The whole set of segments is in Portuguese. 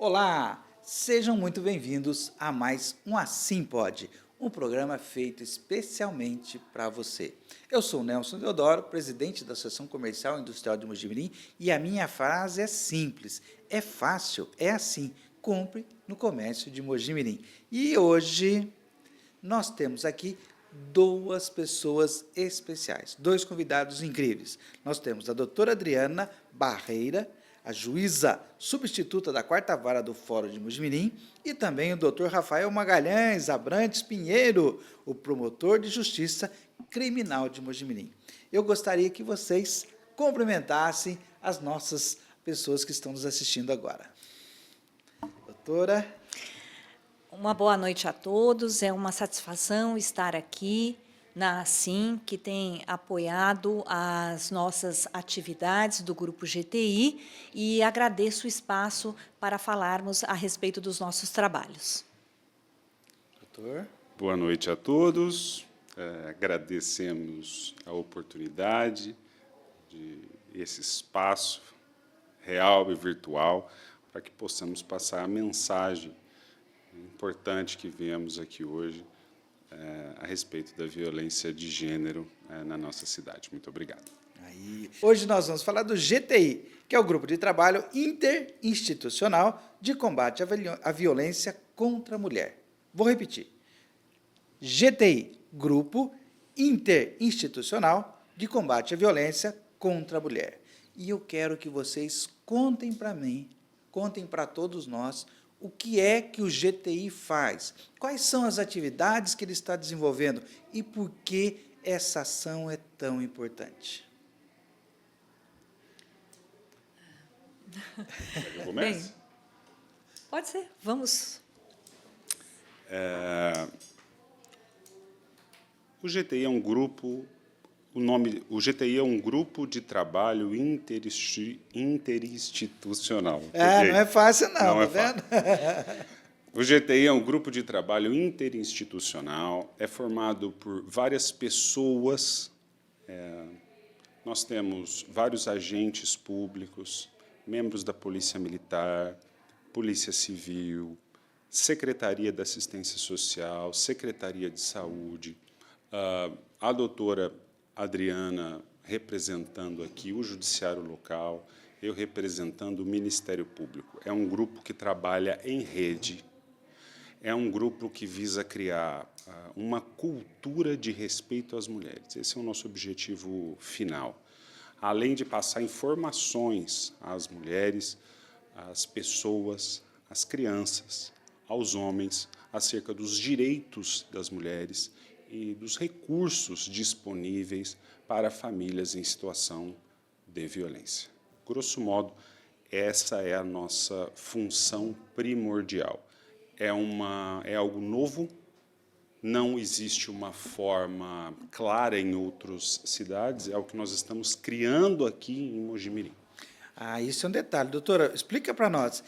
Olá, sejam muito bem-vindos a mais um Assim Pode, um programa feito especialmente para você. Eu sou o Nelson Deodoro, presidente da Associação Comercial e Industrial de Mojimirim, e a minha frase é simples, é fácil, é assim, compre no comércio de Mojimirim. E hoje nós temos aqui duas pessoas especiais, dois convidados incríveis. Nós temos a doutora Adriana Barreira, a juíza substituta da 4ª Vara do Fórum de Mojimirim, e também o doutor Rafael Magalhães Abrantes Pinheiro, o promotor de justiça criminal de Mojimirim. Eu gostaria que vocês cumprimentassem as nossas pessoas que estão nos assistindo agora. Doutora. Uma boa noite a todos, é uma satisfação estar aqui na Assim, que tem apoiado as nossas atividades do Grupo GTI, e agradeço o espaço para falarmos a respeito dos nossos trabalhos. Doutor. Boa noite a todos, agradecemos a oportunidade de esse espaço real e virtual para que possamos passar a mensagem importante que viemos aqui hoje a respeito da violência de gênero na nossa cidade. Muito obrigado. Hoje nós vamos falar do GTI, que é o Grupo de Trabalho Interinstitucional de Combate à Violência contra a Mulher. Vou repetir. GTI, Grupo Interinstitucional de Combate à Violência contra a Mulher. E eu quero que vocês contem para mim, contem para todos nós, o que é que o GTI faz, quais são as atividades que ele está desenvolvendo e por que essa ação é tão importante. Eu começo? Bem, pode ser, vamos. O GTI é um grupo, o GTI é um grupo de trabalho interinstitucional. Não é fácil não, Não tá é vendo? O GTI é um grupo de trabalho interinstitucional, é formado por várias pessoas, nós temos vários agentes públicos, membros da Polícia Militar, Polícia Civil, Secretaria da Assistência Social, Secretaria de Saúde, a doutora Adriana representando aqui o Judiciário Local, eu representando o Ministério Público. É um grupo que trabalha em rede, é um grupo que visa criar uma cultura de respeito às mulheres. Esse é o nosso objetivo final. Além de passar informações às mulheres, às pessoas, às crianças, aos homens, acerca dos direitos das mulheres e dos recursos disponíveis para famílias em situação de violência. Grosso modo, essa é a nossa função primordial. É algo novo, não existe uma forma clara em outras cidades, é o que nós estamos criando aqui em Mojimirim. Isso é um detalhe. Doutora, explica para nós,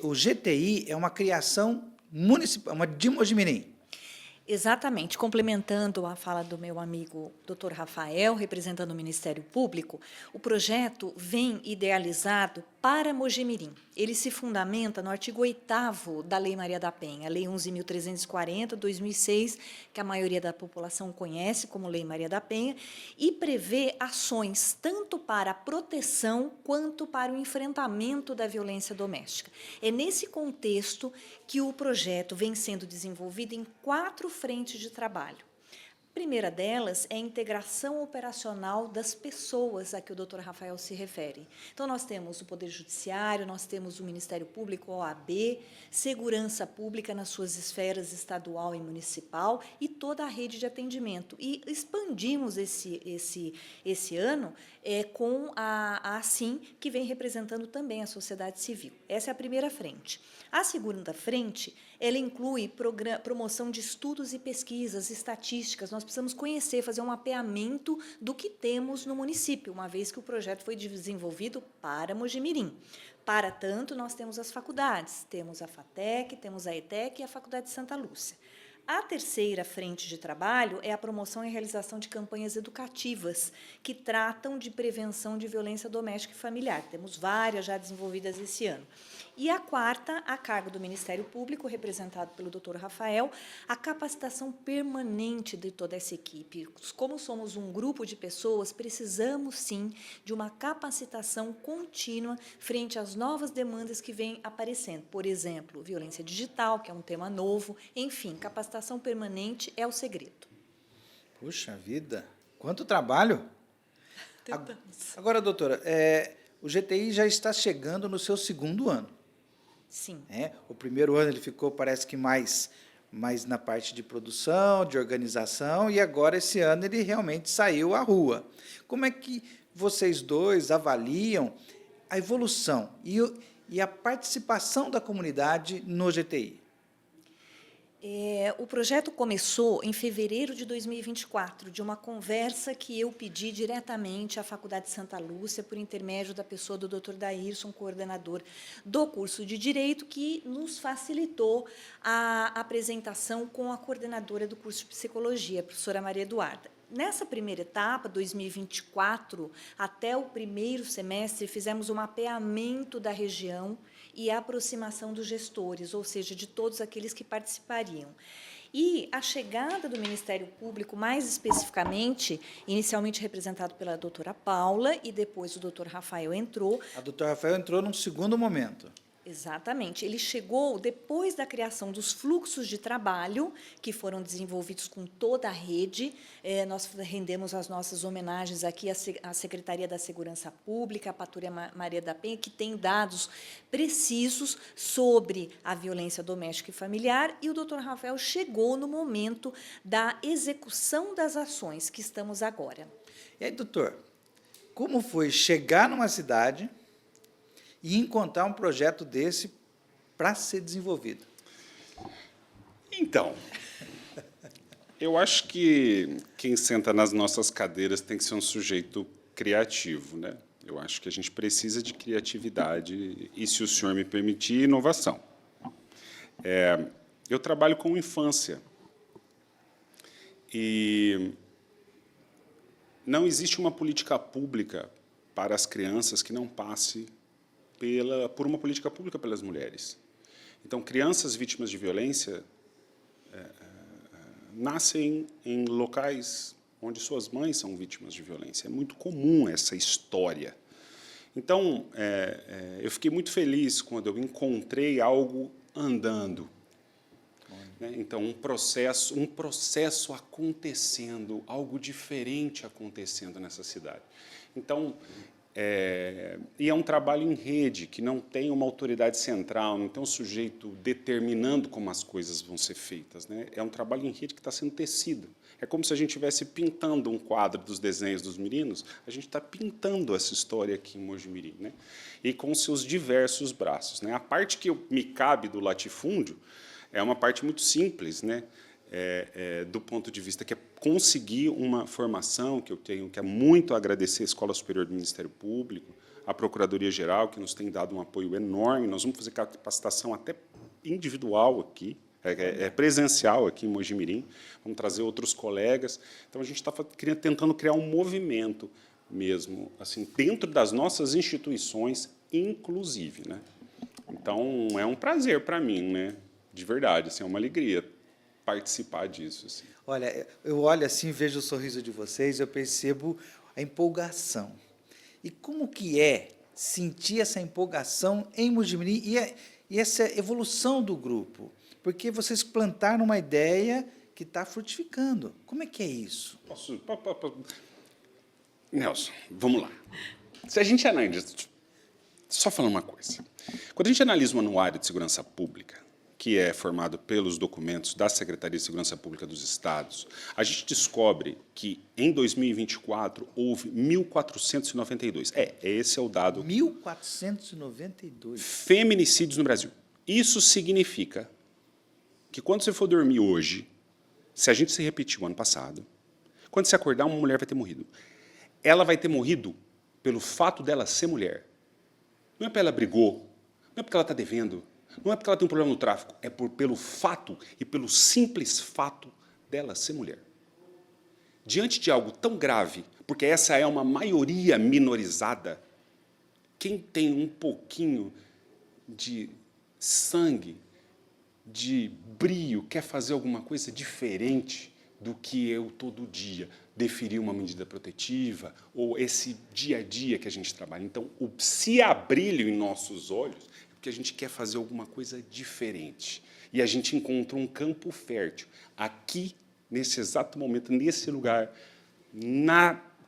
o GTI é uma criação municipal, de Mojimirim. Exatamente, complementando a fala do meu amigo Dr. Rafael, representando o Ministério Público, o projeto vem idealizado para Mojimirim. Ele se fundamenta no artigo 8º da Lei Maria da Penha, a Lei 11.340, 2006, que a maioria da população conhece como Lei Maria da Penha, e prevê ações tanto para a proteção quanto para o enfrentamento da violência doméstica. É nesse contexto que o projeto vem sendo desenvolvido em 4 frentes de trabalho. A primeira delas é a integração operacional das pessoas a que o doutor Rafael se refere. Então, nós temos o Poder Judiciário, nós temos o Ministério Público, a OAB, Segurança Pública nas suas esferas estadual e municipal e toda a rede de atendimento. E expandimos esse ano com a Assim, que vem representando também a sociedade civil. Essa é a primeira frente. A segunda frente, ela inclui promoção de estudos e pesquisas, estatísticas. Nós precisamos conhecer, fazer um mapeamento do que temos no município, uma vez que o projeto foi desenvolvido para Mojimirim. Para tanto, nós temos as faculdades, temos a FATEC, temos a ETEC e a Faculdade de Santa Lúcia. A terceira frente de trabalho é a promoção e realização de campanhas educativas que tratam de prevenção de violência doméstica e familiar. Temos várias já desenvolvidas esse ano. E a quarta, a cargo do Ministério Público, representado pelo Dr. Rafael, a capacitação permanente de toda essa equipe. Como somos um grupo de pessoas, precisamos, sim, de uma capacitação contínua frente às novas demandas que vêm aparecendo. Por exemplo, violência digital, que é um tema novo. Enfim, capacitação permanente é o segredo. Puxa vida, quanto trabalho! Tentamos. Agora, doutora, o GTI já está chegando no seu segundo ano. Sim. O primeiro ano ele ficou, parece que mais na parte de produção, de organização, e agora, esse ano, ele realmente saiu à rua. Como é que vocês dois avaliam a evolução e a participação da comunidade no GTI? O projeto começou em fevereiro de 2024, de uma conversa que eu pedi diretamente à Faculdade Santa Lúcia, por intermédio da pessoa do Dr. Daírson, coordenador do curso de Direito, que nos facilitou a apresentação com a coordenadora do curso de Psicologia, a professora Maria Eduarda. Nessa primeira etapa, 2024, até o primeiro semestre, fizemos um mapeamento da região e a aproximação dos gestores, ou seja, de todos aqueles que participariam. E a chegada do Ministério Público, mais especificamente, inicialmente representado pela doutora Paula, e depois o doutor Rafael entrou. A doutora Rafael entrou num segundo momento. Exatamente. Ele chegou depois da criação dos fluxos de trabalho, que foram desenvolvidos com toda a rede. Nós rendemos as nossas homenagens aqui à Secretaria da Segurança Pública, à Patrulha Maria da Penha, que tem dados precisos sobre a violência doméstica e familiar, e o doutor Rafael chegou no momento da execução das ações que estamos agora. E aí, doutor, como foi chegar numa cidade e encontrar um projeto desse para ser desenvolvido? Então, eu acho que quem senta nas nossas cadeiras tem que ser um sujeito criativo, né? Eu acho que a gente precisa de criatividade e, se o senhor me permitir, inovação. Eu trabalho com infância e não existe uma política pública para as crianças que não passe por uma política pública pelas mulheres. Então, crianças vítimas de violência nascem em locais onde suas mães são vítimas de violência. É muito comum essa história. Então, eu fiquei muito feliz quando eu encontrei algo andando. Né? Então, um processo acontecendo, algo diferente acontecendo nessa cidade. Então, e é um trabalho em rede, que não tem uma autoridade central, não tem um sujeito determinando como as coisas vão ser feitas, né? É um trabalho em rede que está sendo tecido. É como se a gente estivesse pintando um quadro dos desenhos dos meninos, a gente está pintando essa história aqui em Mojimirim, né? E com seus diversos braços, né? A parte que me cabe do latifúndio é uma parte muito simples, né? Do ponto de vista que é conseguir uma formação que eu tenho, que é muito agradecer à Escola Superior do Ministério Público, à Procuradoria-Geral, que nos tem dado um apoio enorme. Nós vamos fazer capacitação até individual aqui, presencial aqui em Mojimirim, vamos trazer outros colegas. Então, a gente está tentando criar um movimento mesmo, assim, dentro das nossas instituições, inclusive, né? Então, é um prazer para mim, né? De verdade, assim, é uma alegria participar disso. Assim. Olha, eu olho assim, vejo o sorriso de vocês, eu percebo a empolgação. E como que é sentir essa empolgação em Mojimirim e essa evolução do grupo? Porque vocês plantaram uma ideia que está frutificando. Como é que é isso? Nelson, vamos lá. Se a gente analisa... Só falar uma coisa. Quando a gente analisa o Anuário de Segurança Pública, que é formado pelos documentos da Secretaria de Segurança Pública dos Estados, a gente descobre que, em 2024, houve 1.492. Esse é o dado. 1.492. Feminicídios no Brasil. Isso significa que, quando você for dormir hoje, se a gente se repetir o ano passado, quando você acordar, uma mulher vai ter morrido. Ela vai ter morrido pelo fato dela ser mulher. Não é porque ela brigou, não é porque ela está devendo, não é porque ela tem um problema no tráfico, é pelo fato e pelo simples fato dela ser mulher. Diante de algo tão grave, porque essa é uma maioria minorizada, quem tem um pouquinho de sangue, de brio, quer fazer alguma coisa diferente do que eu todo dia deferir uma medida protetiva ou esse dia a dia que a gente trabalha. Então, se há brilho em nossos olhos, é porque a gente quer fazer alguma coisa diferente. E a gente encontra um campo fértil aqui, nesse exato momento, nesse lugar,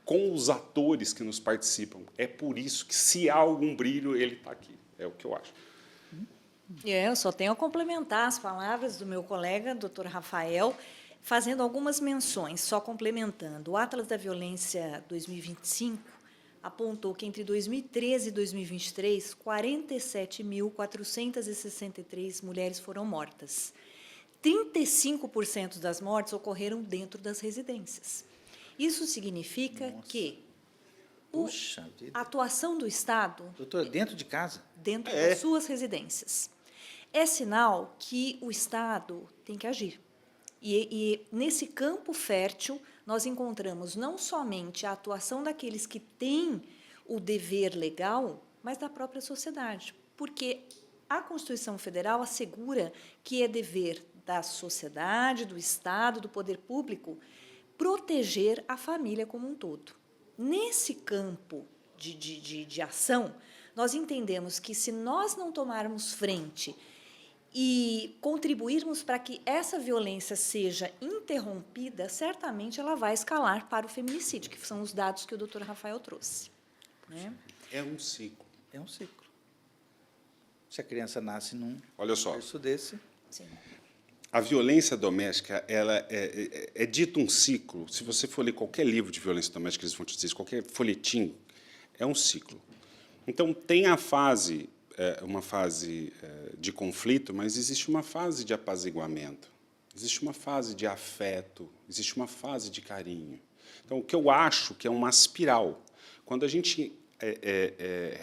com os atores que nos participam. É por isso que, se há algum brilho, ele está aqui. É o que eu acho. Eu só tenho a complementar as palavras do meu colega, Dr. Rafael, fazendo algumas menções, só complementando. O Atlas da Violência 2025 apontou que, entre 2013 e 2023, 47.463 mulheres foram mortas. 35% das mortes ocorreram dentro das residências. Isso significa que a atuação do Estado... Doutora, dentro de casa? Dentro das suas residências. É sinal que o Estado tem que agir. E nesse campo fértil, nós encontramos não somente a atuação daqueles que têm o dever legal, mas da própria sociedade. Porque a Constituição Federal assegura que é dever da sociedade, do Estado, do poder público, proteger a família como um todo. Nesse campo de ação, nós entendemos que, se nós não tomarmos frente e contribuirmos para que essa violência seja interrompida, certamente ela vai escalar para o feminicídio, que são os dados que o doutor Rafael trouxe. Né? É um ciclo. É um ciclo. Se a criança nasce num berço desse... Sim. A violência doméstica, ela é dito um ciclo. Se você for ler qualquer livro de violência doméstica, eles vão te dizer isso, qualquer folhetim, é um ciclo. Então, tem a fase, uma fase de conflito, mas existe uma fase de apaziguamento, existe uma fase de afeto, existe uma fase de carinho. Então, o que eu acho que é uma espiral. Quando a gente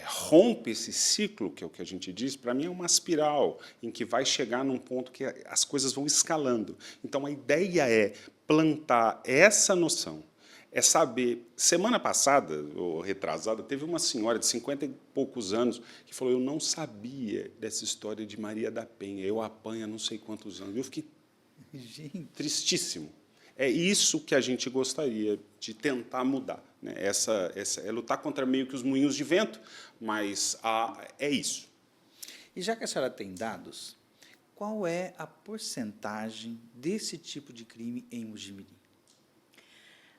rompe esse ciclo, que é o que a gente diz, para mim é uma espiral em que vai chegar num ponto que as coisas vão escalando. Então, a ideia é plantar essa noção, é saber... Semana passada, ou retrasada, teve uma senhora de 50 e poucos anos que falou: eu não sabia dessa história de Maria da Penha, eu apanho há não sei quantos anos. Eu fiquei tristíssimo. É isso que a gente gostaria de tentar mudar. Né? É lutar contra meio que os moinhos de vento, mas é isso. E já que a senhora tem dados, qual é a porcentagem desse tipo de crime em Mojimirim?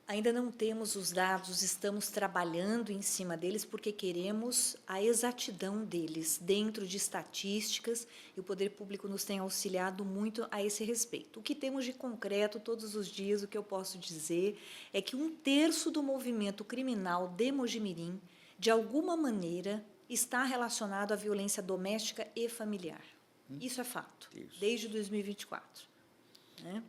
Ainda não temos os dados, estamos trabalhando em cima deles porque queremos a exatidão deles dentro de estatísticas, e o poder público nos tem auxiliado muito a esse respeito. O que temos de concreto todos os dias, o que eu posso dizer é que 1/3 do movimento criminal de Mojimirim, de alguma maneira, está relacionado à violência doméstica e familiar. Isso é fato, desde 2024. Né?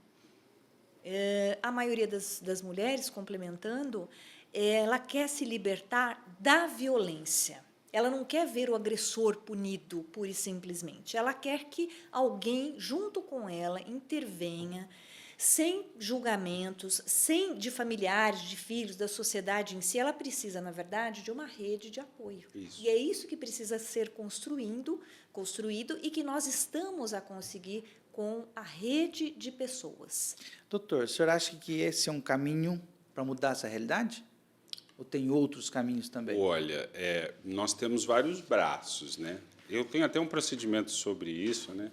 A maioria das mulheres, complementando, ela quer se libertar da violência. Ela não quer ver o agressor punido, pura e simplesmente. Ela quer que alguém, junto com ela, intervenha, sem julgamentos, de familiares, de filhos, da sociedade em si. Ela precisa, na verdade, de uma rede de apoio. Isso. E é isso que precisa ser construído e que nós estamos a conseguir com a rede de pessoas. Doutor, o senhor acha que esse é um caminho para mudar essa realidade? Ou tem outros caminhos também? Olha, nós temos vários braços, né? Eu tenho até um procedimento sobre isso, né?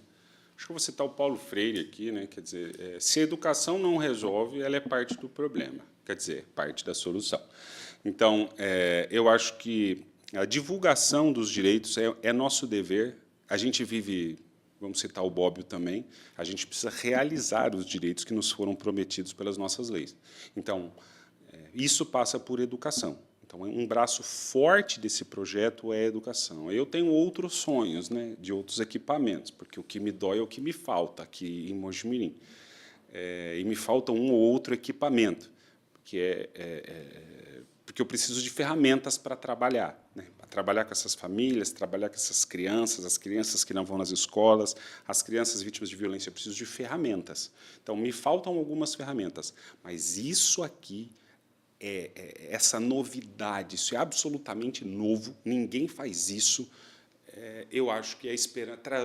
Acho que eu vou citar o Paulo Freire aqui, né? Quer dizer, se a educação não resolve, ela é parte do problema, quer dizer, parte da solução. Então, eu acho que a divulgação dos direitos é nosso dever. A gente vive... Vamos citar o Bobbio também, a gente precisa realizar os direitos que nos foram prometidos pelas nossas leis. Então, isso passa por educação. Então, um braço forte desse projeto é a educação. Eu tenho outros sonhos, né, de outros equipamentos, porque o que me dói é o que me falta aqui em Mojimirim. E me falta um ou outro equipamento, porque eu preciso de ferramentas para trabalhar, né? Para trabalhar com essas famílias, trabalhar com essas crianças, as crianças que não vão nas escolas, as crianças vítimas de violência. Eu preciso de ferramentas. Então, me faltam algumas ferramentas, mas isso aqui essa novidade, isso é absolutamente novo, ninguém faz isso eu acho que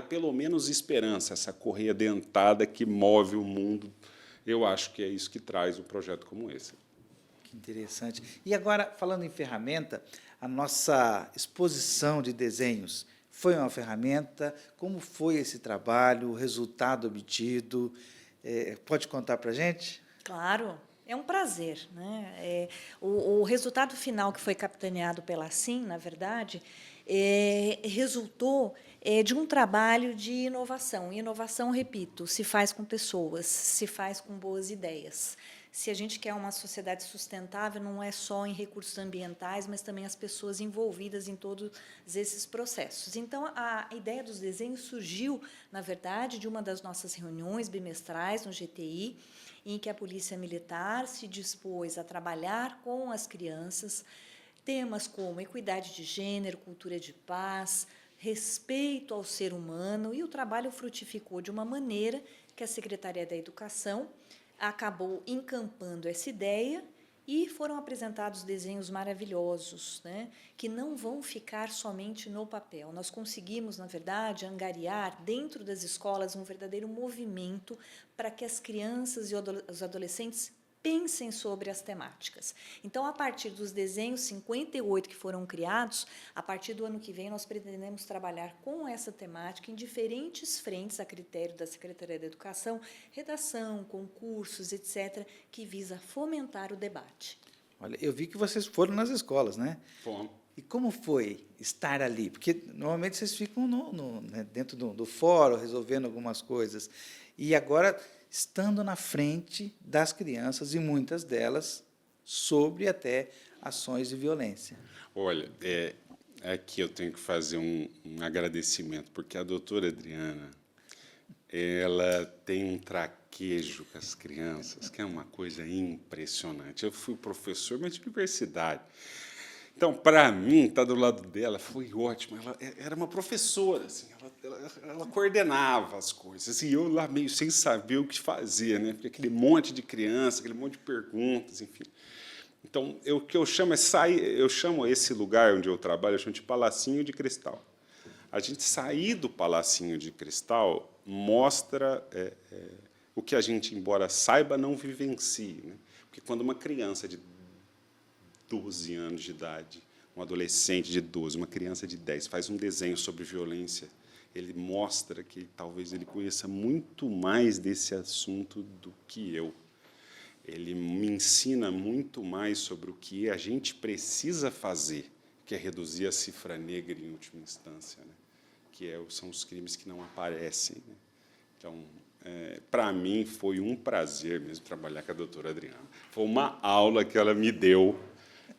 pelo menos esperança, essa correia dentada que move o mundo. Eu acho que é isso que traz um projeto como esse. Que interessante. E agora, falando em ferramenta, a nossa exposição de desenhos foi uma ferramenta? Como foi esse trabalho, o resultado obtido? Pode contar para a gente? Claro, é um prazer, né? O resultado final que foi capitaneado pela Assim, na verdade, resultou de um trabalho de inovação. E inovação, repito, se faz com pessoas, se faz com boas ideias. Se a gente quer uma sociedade sustentável, não é só em recursos ambientais, mas também as pessoas envolvidas em todos esses processos. Então, a ideia dos desenhos surgiu, na verdade, de uma das nossas reuniões bimestrais no GTI, em que a Polícia Militar se dispôs a trabalhar com as crianças temas como equidade de gênero, cultura de paz, respeito ao ser humano, e o trabalho frutificou de uma maneira que a Secretaria da Educação acabou encampando essa ideia e foram apresentados desenhos maravilhosos, né, que não vão ficar somente no papel. Nós conseguimos, na verdade, angariar dentro das escolas um verdadeiro movimento para que as crianças e os adolescentes pensem sobre as temáticas. Então, a partir dos desenhos 58 que foram criados, a partir do ano que vem, nós pretendemos trabalhar com essa temática em diferentes frentes, a critério da Secretaria da Educação, redação, concursos, etc., que visa fomentar o debate. Olha, eu vi que vocês foram nas escolas, né? Fomos. E como foi estar ali? Porque, normalmente, vocês ficam né, dentro do fórum, resolvendo algumas coisas. E agora, estando na frente das crianças, e muitas delas sobre até ações de violência. Olha, aqui eu tenho que fazer um agradecimento, porque a doutora Adriana, ela tem um traquejo com as crianças, que é uma coisa impressionante. Eu fui professor, mas de universidade. Então, para mim, estar do lado dela foi ótimo. Ela era uma professora, assim, ela coordenava as coisas. E eu lá meio sem saber o que fazer, né? Porque aquele monte de criança, aquele monte de perguntas, enfim. Então, o que eu chamo eu chamo esse lugar onde eu trabalho, eu chamo de Palacinho de Cristal. A gente sair do Palacinho de Cristal mostra o que a gente, embora saiba, não vivencie, né? Porque quando uma criança de 12 anos de idade, um adolescente de 12, uma criança de 10, faz um desenho sobre violência, ele mostra que talvez ele conheça muito mais desse assunto do que eu. Ele me ensina muito mais sobre o que a gente precisa fazer, que é reduzir a cifra negra em última instância, né? Que são os crimes que não aparecem, né? Então, para mim, foi um prazer mesmo trabalhar com a doutora Adriana. Foi uma aula que ela me deu,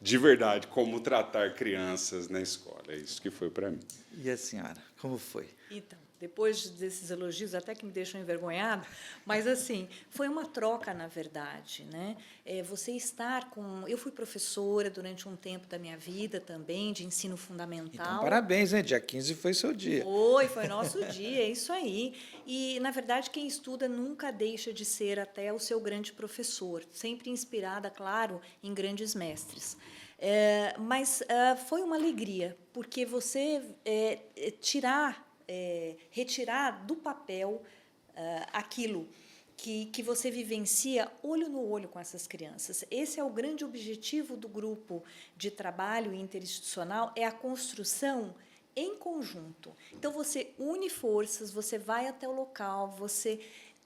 de verdade, como tratar crianças na escola. É isso que foi para mim. E a senhora, como foi? Então, depois desses elogios, até que me deixam envergonhada, mas, assim, foi uma troca, na verdade, né? Você estar com... Eu fui professora durante um tempo da minha vida também, de ensino fundamental. Então, parabéns, hein? Dia 15 foi seu dia. Foi nosso dia, é isso aí. E, na verdade, quem estuda nunca deixa de ser até o seu grande professor, sempre inspirada, claro, em grandes mestres. Mas foi uma alegria, porque você retirar do papel aquilo que você vivencia olho no olho com essas crianças. Esse é o grande objetivo do grupo de trabalho interinstitucional, é a construção em conjunto. Então, você une forças, você vai até o local, você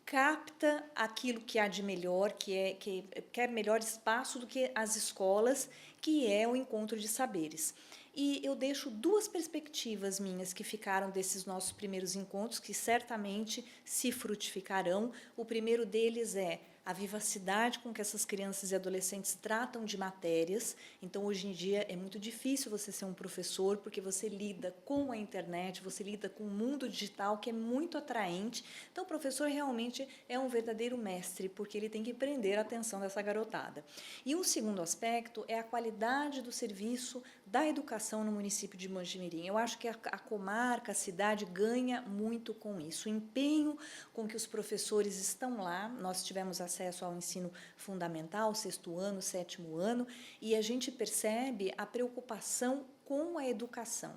capta aquilo que há de melhor, que quer melhor espaço do que as escolas, que é o encontro de saberes. E eu deixo duas perspectivas minhas que ficaram desses nossos primeiros encontros, que certamente se frutificarão. O primeiro deles é a vivacidade com que essas crianças e adolescentes tratam de matérias. Então, hoje em dia, é muito difícil você ser um professor, porque você lida com a internet, você lida com o mundo digital, que é muito atraente. Então, o professor realmente é um verdadeiro mestre, porque ele tem que prender a atenção dessa garotada. E um segundo aspecto é a qualidade do serviço da educação no município de Mojimirim. Eu acho que a comarca, a cidade, ganha muito com isso. O empenho com que os professores estão lá, nós tivemos acesso ao ensino fundamental, 6º ano, 7º ano, e a gente percebe a preocupação com a educação.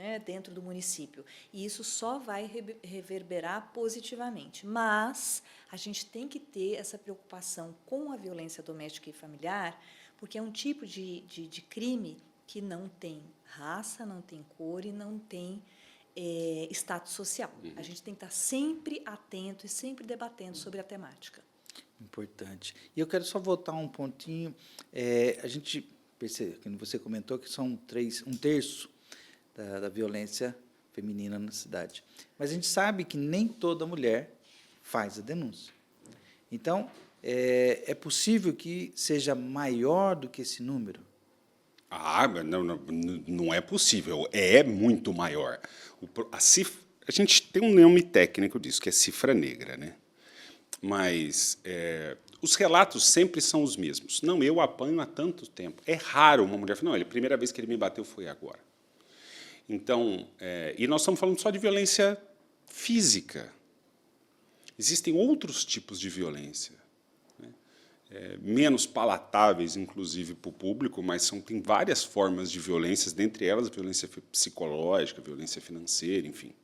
né, dentro do município. E isso só vai reverberar positivamente. Mas a gente tem que ter essa preocupação com a violência doméstica e familiar, porque é um tipo de crime que não tem raça, não tem cor e não tem status social. A gente tem que estar sempre atento e sempre debatendo sobre a temática. Importante. E eu quero só voltar um pontinho. A gente percebe, como você comentou, que são um terço da violência feminina na cidade. Mas a gente sabe que nem toda mulher faz a denúncia. Então, é possível que seja maior do que esse número? Não é possível. É muito maior. A gente tem um nome técnico disso, que é cifra negra, né? Mas os relatos sempre são os mesmos. Não, eu apanho há tanto tempo. É raro uma mulher falar, não, a primeira vez que ele me bateu foi agora. Então, e nós estamos falando só de violência física. Existem outros tipos de violência, né? Menos palatáveis, inclusive, para o público, mas tem várias formas de violências, dentre elas a violência psicológica, violência financeira, enfim.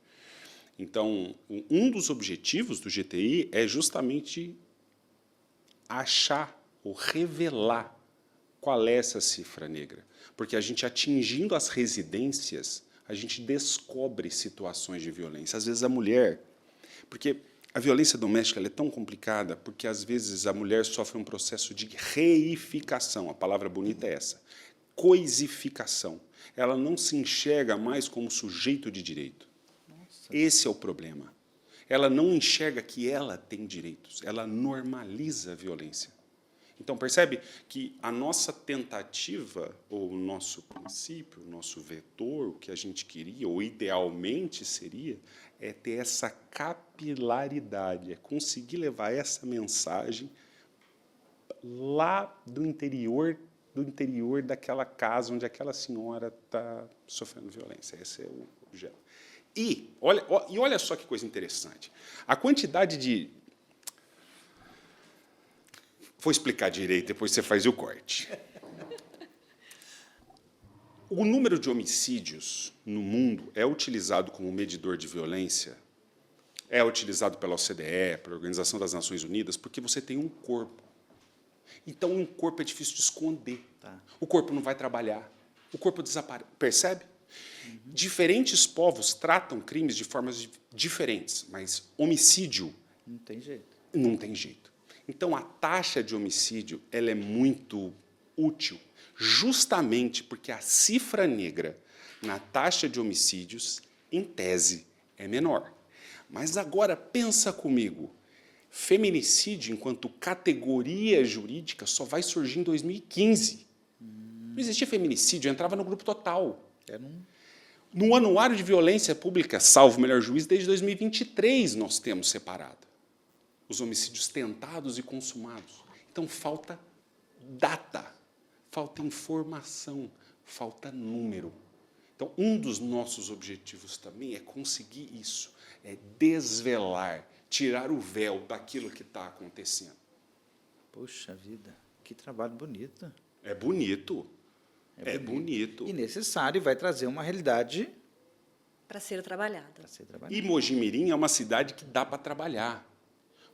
Então, um dos objetivos do GTI é justamente achar ou revelar qual é essa cifra negra. Porque a gente, atingindo as residências, a gente descobre situações de violência. Às vezes a mulher... Porque a violência doméstica ela é tão complicada porque, às vezes, a mulher sofre um processo de reificação. A palavra bonita é essa. Coisificação. Ela não se enxerga mais como sujeito de direito. Esse é o problema. Ela não enxerga que ela tem direitos, ela normaliza a violência. Então, percebe que a nossa tentativa, ou o nosso princípio, o nosso vetor, o que a gente queria, ou idealmente seria, é ter essa capilaridade, é conseguir levar essa mensagem lá do interior daquela casa onde aquela senhora está sofrendo violência. Esse é o objeto. E olha só que coisa interessante. A quantidade de... Vou explicar direito, depois você faz o corte. O número de homicídios no mundo é utilizado como medidor de violência, é utilizado pela OCDE, pela Organização das Nações Unidas, porque você tem um corpo. Então, um corpo é difícil de esconder. Tá? O corpo não vai trabalhar. O corpo desaparece. Percebe? Diferentes povos tratam crimes de formas diferentes, mas homicídio... Não tem jeito. Não tem jeito. Então, a taxa de homicídio ela é muito útil, justamente porque a cifra negra na taxa de homicídios, em tese, é menor. Mas agora, pensa comigo, feminicídio, enquanto categoria jurídica, só vai surgir em 2015. Não existia feminicídio, entrava no grupo total. No Anuário de Violência Pública, salvo o melhor juiz, desde 2023 nós temos separado os homicídios tentados e consumados. Então, falta data, falta informação, falta número. Então, um dos nossos objetivos também é conseguir isso, é desvelar, tirar o véu daquilo que está acontecendo. Poxa vida, que trabalho bonito. É bonito. É bonito. E necessário, vai trazer uma realidade... Para ser trabalhada. E Mojimirim é uma cidade que dá para trabalhar.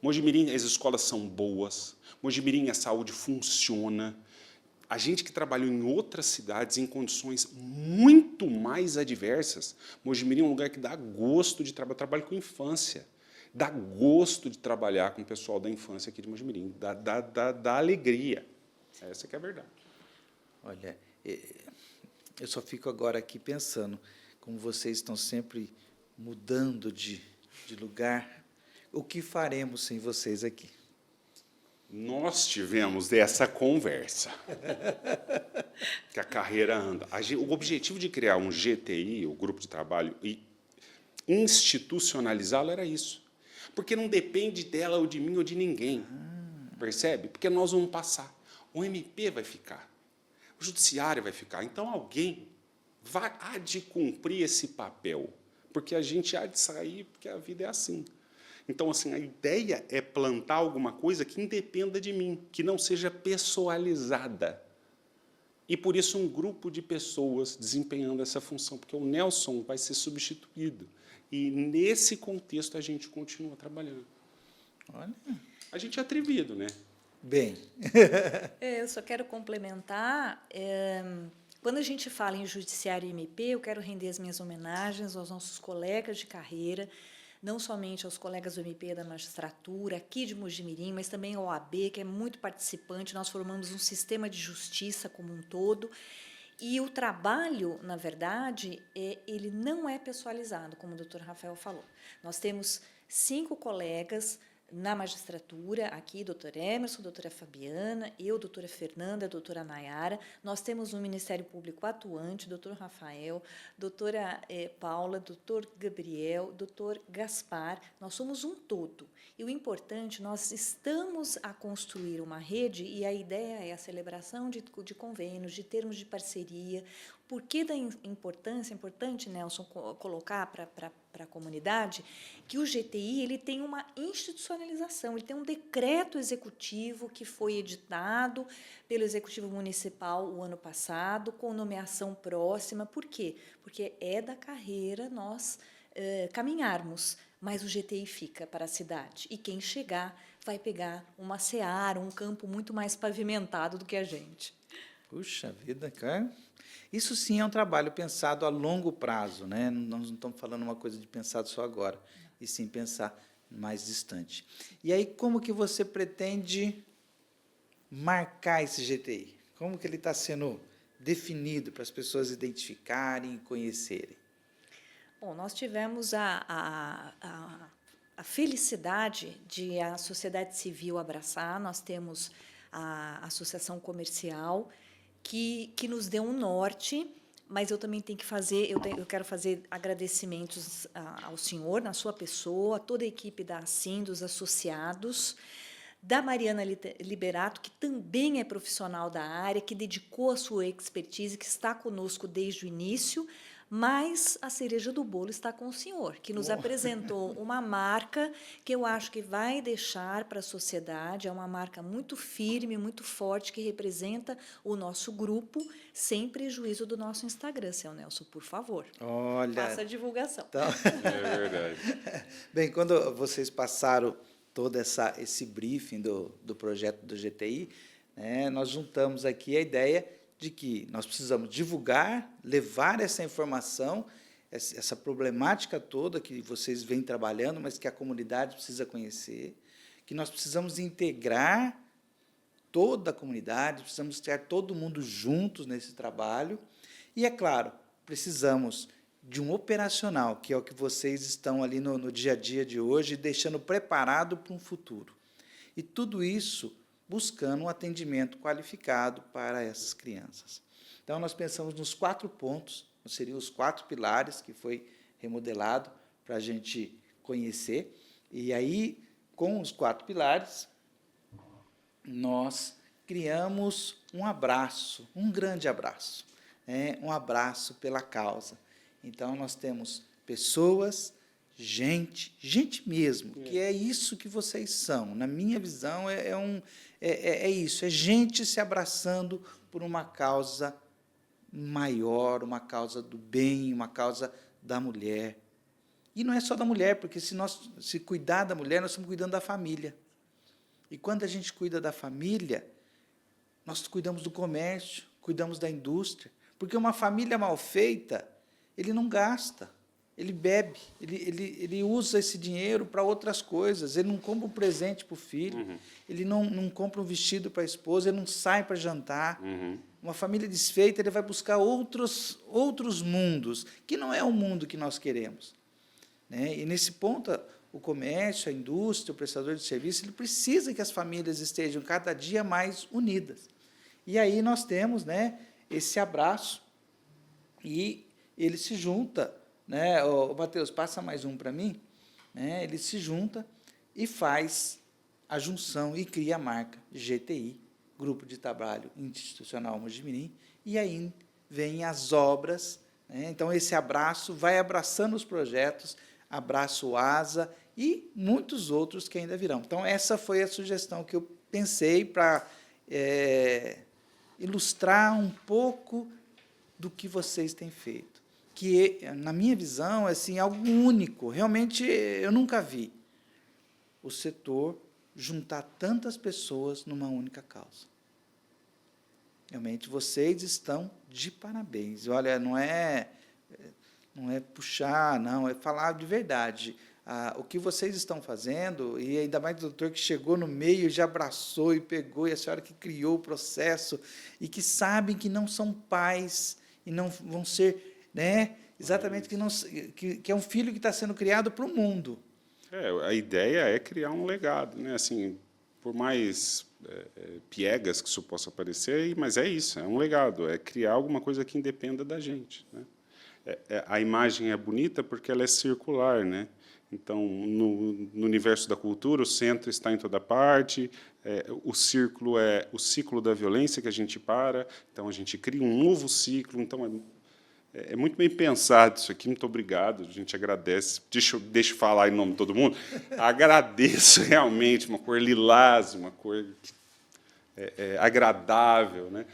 Mojimirim, as escolas são boas. Mojimirim, a saúde funciona. A gente que trabalhou em outras cidades em condições muito mais adversas, Mojimirim é um lugar que dá gosto de trabalhar. Eu trabalho com infância. Dá gosto de trabalhar com o pessoal da infância aqui de Mojimirim. Dá alegria. Essa que é a verdade. Olha... Eu só fico agora aqui pensando, como vocês estão sempre mudando de lugar, o que faremos sem vocês aqui? Nós tivemos essa conversa, que a carreira anda. O objetivo de criar um GTI, o Grupo de Trabalho, e institucionalizá-lo era isso. Porque não depende dela ou de mim ou de ninguém, percebe? Porque nós vamos passar. O MP vai ficar. O judiciário vai ficar. Então, alguém há de cumprir esse papel, porque a gente há de sair, porque a vida é assim. Então, assim, a ideia é plantar alguma coisa que independa de mim, que não seja pessoalizada. E, por isso, um grupo de pessoas desempenhando essa função, porque o Nelson vai ser substituído. E, nesse contexto, a gente continua trabalhando. Olha. A gente é atrevido, né? Bem. Eu só quero complementar. Quando a gente fala em judiciário e MP, eu quero render as minhas homenagens aos nossos colegas de carreira, não somente aos colegas do MP da magistratura, aqui de Mojimirim, mas também ao OAB, que é muito participante. Nós formamos um sistema de justiça como um todo. E o trabalho, na verdade, ele não é pessoalizado, como o doutor Rafael falou. Nós temos 5 colegas na magistratura, aqui, doutor Emerson, doutora Fabiana, eu, doutora Fernanda, doutora Nayara. Nós temos um Ministério Público atuante, doutor Rafael, doutora Paula, doutor Gabriel, doutor Gaspar. Nós somos um todo. E o importante, nós estamos a construir uma rede, e a ideia é a celebração de convênios, de termos de parceria. Por que da importância? É importante, Nelson, colocar para a comunidade que o GTI ele tem uma institucionalização, ele tem um decreto executivo que foi editado pelo Executivo Municipal o ano passado, com nomeação próxima. Por quê? Porque é da carreira nós caminharmos, mas o GTI fica para a cidade. E quem chegar vai pegar uma seara, um campo muito mais pavimentado do que a gente. Puxa vida, cara. Isso sim é um trabalho pensado a longo prazo, né? Nós não estamos falando uma coisa de pensado só agora, e sim pensar mais distante. E aí, como que você pretende marcar esse GTI? Como que ele está sendo definido para as pessoas identificarem e conhecerem? Bom, nós tivemos a felicidade de a sociedade civil abraçar. Nós temos a Associação Comercial, que nos deu um norte, mas eu também tenho que fazer, eu quero fazer agradecimentos ao senhor, na sua pessoa, a toda a equipe da ASSIM, dos associados, da Mariana Liberato, que também é profissional da área, que dedicou a sua expertise, que está conosco desde o início, mas a cereja do bolo está com o senhor, que nos apresentou uma marca que eu acho que vai deixar para a sociedade, é uma marca muito firme, muito forte, que representa o nosso grupo, sem prejuízo do nosso Instagram, seu Nelson, por favor. Olha, faça a divulgação. Então, É verdade. bem, quando vocês passaram todo esse briefing do projeto do GTI, né, nós juntamos aqui a ideia de que nós precisamos divulgar, levar essa informação, essa problemática toda que vocês vêm trabalhando, mas que a comunidade precisa conhecer, que nós precisamos integrar toda a comunidade, precisamos ter todo mundo juntos nesse trabalho, e, é claro, precisamos de um operacional, que é o que vocês estão ali no dia a dia de hoje, deixando preparado para um futuro. E tudo isso buscando um atendimento qualificado para essas crianças. Então, nós pensamos nos 4 pontos, seriam os 4 pilares que foi remodelado para a gente conhecer. E aí, com os 4 pilares, nós criamos um abraço, um grande abraço, um abraço pela causa. Então, nós temos pessoas, gente mesmo, que é isso que vocês são. Na minha visão, é isso, é gente se abraçando por uma causa maior, uma causa do bem, uma causa da mulher. E não é só da mulher, porque se cuidar da mulher, nós estamos cuidando da família. E quando a gente cuida da família, nós cuidamos do comércio, cuidamos da indústria, porque uma família mal feita, ele não gasta. Ele bebe, ele usa esse dinheiro para outras coisas, ele não compra um presente para o filho, ele não compra um vestido para a esposa, ele não sai para jantar. Uma família desfeita, ele vai buscar outros mundos, que não é o mundo que nós queremos. Né? E, nesse ponto, o comércio, a indústria, o prestador de serviço, ele precisa que as famílias estejam cada dia mais unidas. E aí nós temos, né, esse abraço, e ele se junta. Né? O Matheus, passa mais um para mim. Né? Ele se junta e faz a junção e cria a marca GTI, Grupo de Trabalho Institucional Mojimirim, e aí vêm as obras. Né? Então, esse abraço vai abraçando os projetos, abraça o ASA e muitos outros que ainda virão. Então, essa foi a sugestão que eu pensei para ilustrar um pouco do que vocês têm feito, que, na minha visão, é assim, algo único. Realmente, eu nunca vi o setor juntar tantas pessoas numa única causa. Realmente, vocês estão de parabéns. Olha, não é puxar, não, é falar de verdade. O que vocês estão fazendo, e ainda mais o doutor que chegou no meio, já abraçou e pegou, e a senhora que criou o processo, e que sabem que não são pais, e não vão ser, né, exatamente, que é um filho que está sendo criado para o mundo. A ideia é criar um legado, né? Assim, por mais piegas que isso possa parecer, mas é isso, é um legado, é criar alguma coisa que independa da gente, né? A imagem é bonita porque ela é circular, né? Então, no universo da cultura, o centro está em toda parte, o círculo é o ciclo da violência que a gente para, então a gente cria um novo ciclo, então é muito bem pensado isso aqui, muito obrigado, a gente agradece. Deixa eu falar em nome de todo mundo. Agradeço realmente, uma cor lilás, uma cor agradável, né?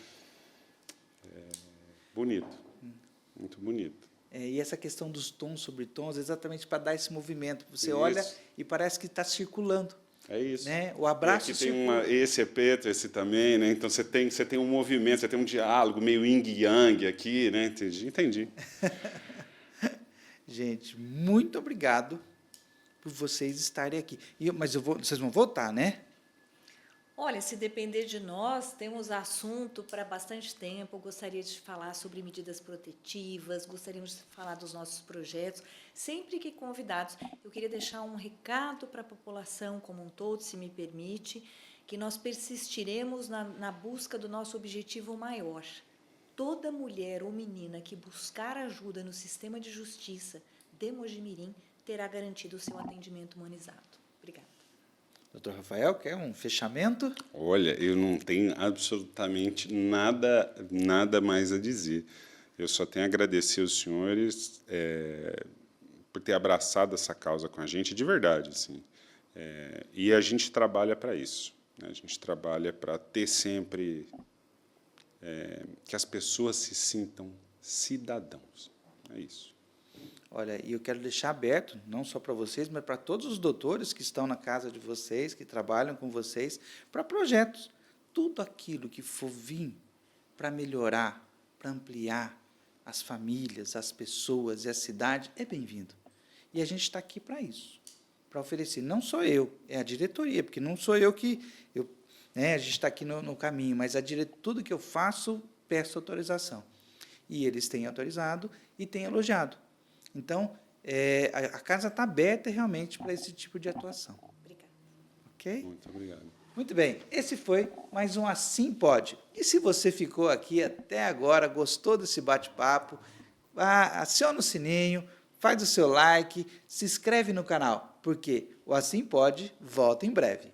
Bonito, muito bonito. E essa questão dos tons sobre tons, exatamente para dar esse movimento. Você Isso. olha e parece que está circulando. É isso. Né? O abraço e aqui tem esse é preto, esse também, né? Então você tem um movimento, você tem um diálogo meio yin yang aqui, né? Entendi. Gente, muito obrigado por vocês estarem aqui. Mas vocês vão voltar, né? Olha, se depender de nós, temos assunto para bastante tempo. Eu gostaria de falar sobre medidas protetivas, gostaríamos de falar dos nossos projetos. Sempre que convidados, eu queria deixar um recado para a população como um todo, se me permite, que nós persistiremos na busca do nosso objetivo maior. Toda mulher ou menina que buscar ajuda no sistema de justiça de Mojimirim terá garantido o seu atendimento humanizado. Obrigada. Doutor Rafael, quer um fechamento? Olha, eu não tenho absolutamente nada mais a dizer. Eu só tenho a agradecer aos senhores por ter abraçado essa causa com a gente, de verdade, assim. E a gente trabalha para isso, né? A gente trabalha para ter sempre que as pessoas se sintam cidadãos. É isso. Olha, e eu quero deixar aberto, não só para vocês, mas para todos os doutores que estão na casa de vocês, que trabalham com vocês, para projetos. Tudo aquilo que for vir para melhorar, para ampliar as famílias, as pessoas e a cidade, é bem-vindo. E a gente está aqui para isso, para oferecer. Não só eu, é a diretoria, porque não sou eu que... a gente está aqui no caminho, mas tudo que eu faço, peço autorização. E eles têm autorizado e têm elogiado. Então, a casa está aberta realmente para esse tipo de atuação. Obrigada. Ok? Muito obrigado. Muito bem. Esse foi mais um Assim Pode. E se você ficou aqui até agora, gostou desse bate-papo, aciona o sininho, faz o seu like, se inscreve no canal, porque o Assim Pode volta em breve.